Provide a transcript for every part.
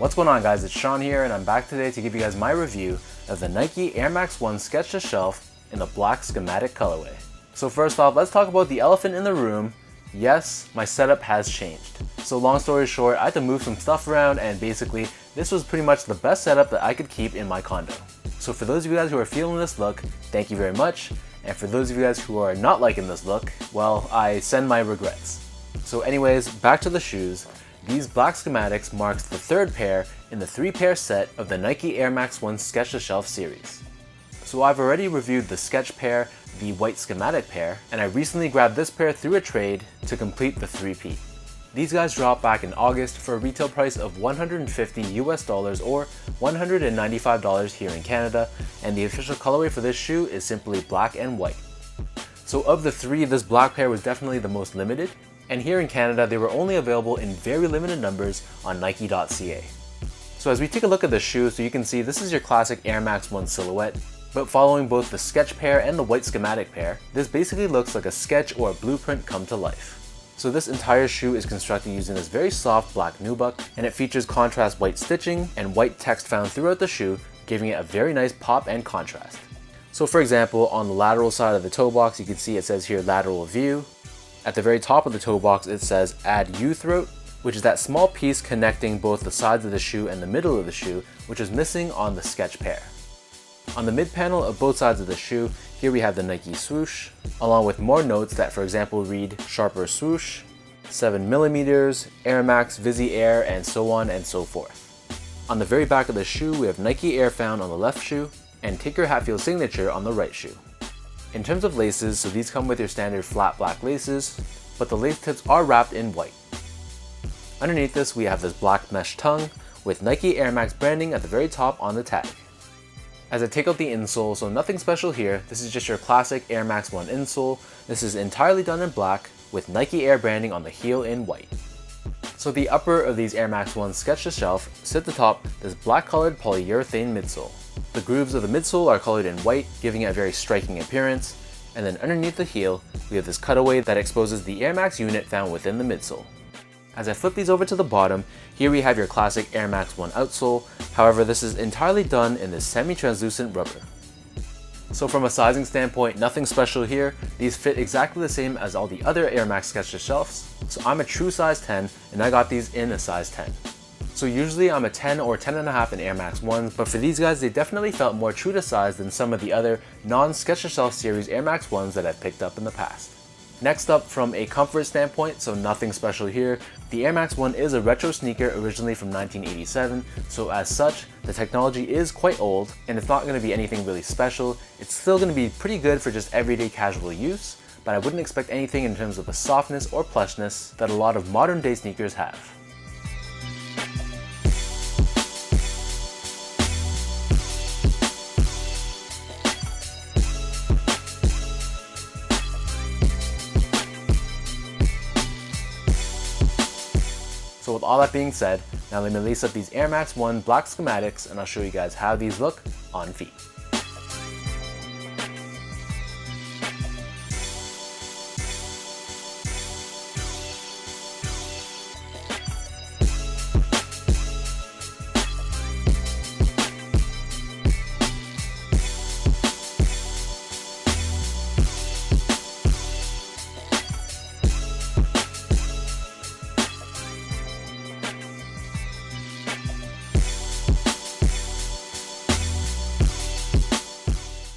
What's going on, guys? It's Sean here, and I'm back today to give you guys my review of the Nike Air Max 1 Sketch to Shelf in the black schematic colorway. So first off, let's talk about the elephant in the room. Yes, my setup has changed. So long story short, I had to move some stuff around, and basically this was pretty much the best setup that I could keep in my condo. So for those of you guys who are feeling this look, thank you very much. And for those of you guys who are not liking this look, well, I send my regrets. So anyways, back to the shoes. These black schematics marks the third pair in the 3-pair set of the Nike Air Max 1 Sketch to Shelf series. So I've already reviewed the sketch pair, the white schematic pair, and I recently grabbed this pair through a trade to complete the 3P. These guys dropped back in August for a retail price of $150 US or $195 here in Canada, and the official colorway for this shoe is simply black and white. So of the three, this black pair was definitely the most limited, and here in Canada they were only available in very limited numbers on Nike.ca. So as we take a look at the shoe, so you can see this is your classic Air Max 1 silhouette, but following both the sketch pair and the white schematic pair, this basically looks like a sketch or a blueprint come to life. So this entire shoe is constructed using this very soft black nubuck, and it features contrast white stitching and white text found throughout the shoe, giving it a very nice pop and contrast. So for example, on the lateral side of the toe box, you can see it says here lateral view. At the very top of the toe box, it says add U-throat, which is that small piece connecting both the sides of the shoe and the middle of the shoe, which is missing on the sketch pair. On the mid panel of both sides of the shoe, here we have the Nike swoosh, along with more notes that, for example, read sharper swoosh, 7mm, Air Max, Visi Air, and so on and so forth. On the very back of the shoe, we have Nike Air found on the left shoe, and Tinker Hatfield signature on the right shoe. In terms of laces, so these come with your standard flat black laces, but the lace tips are wrapped in white. Underneath this, we have this black mesh tongue with Nike Air Max branding at the very top on the tag. As I take out the insole, so nothing special here, this is just your classic Air Max 1 insole. This is entirely done in black with Nike Air branding on the heel in white. So the upper of these Air Max 1 Sketch to Shelf sit atop this black colored polyurethane midsole. The grooves of the midsole are colored in white, giving it a very striking appearance, and then underneath the heel, we have this cutaway that exposes the Air Max unit found within the midsole. As I flip these over to the bottom, here we have your classic Air Max 1 outsole, however this is entirely done in this semi-translucent rubber. So from a sizing standpoint, nothing special here. These fit exactly the same as all the other Air Max Sketch to Shelves, so I'm a true size 10 and I got these in a size 10. So usually I'm a 10 or 10.5 in Air Max 1s, but for these guys they definitely felt more true to size than some of the other non-Sketch to Shelf series Air Max 1s that I've picked up in the past. Next up, from a comfort standpoint, so nothing special here, the Air Max 1 is a retro sneaker originally from 1987, so as such, the technology is quite old and it's not going to be anything really special. It's still going to be pretty good for just everyday casual use, but I wouldn't expect anything in terms of the softness or plushness that a lot of modern day sneakers have. So with all that being said, now let me lace up these Air Max 1 black schematics and I'll show you guys how these look on feet.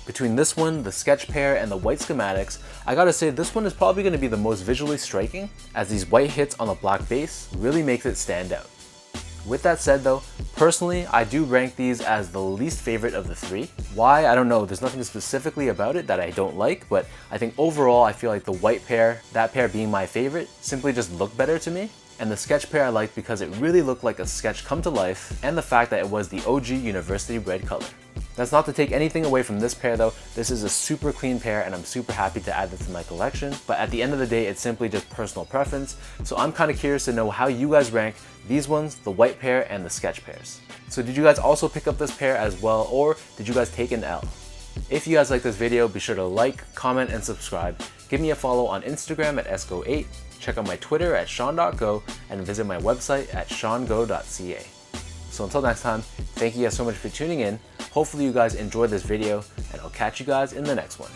Between this one, the sketch pair, and the white schematics, I gotta say this one is probably going to be the most visually striking, as these white hits on the black base really makes it stand out. With that said though, personally I do rank these as the least favorite of the three. Why? I don't know, there's nothing specifically about it that I don't like, but I think overall I feel like the white pair, that pair being my favorite, simply just looked better to me. And the sketch pair I liked because it really looked like a sketch come to life, and the fact that it was the OG university red color. That's not to take anything away from this pair though. This is a super clean pair and I'm super happy to add this to my collection. But at the end of the day, it's simply just personal preference. So I'm kind of curious to know how you guys rank these ones, the white pair and the sketch pairs. So did you guys also pick up this pair as well, or did you guys take an L? If you guys like this video, be sure to like, comment, and subscribe. Give me a follow on Instagram at esco8, check out my Twitter at sean.go, and visit my website at seango.ca. So until next time, thank you guys so much for tuning in. Hopefully you guys enjoyed this video, and I'll catch you guys in the next one.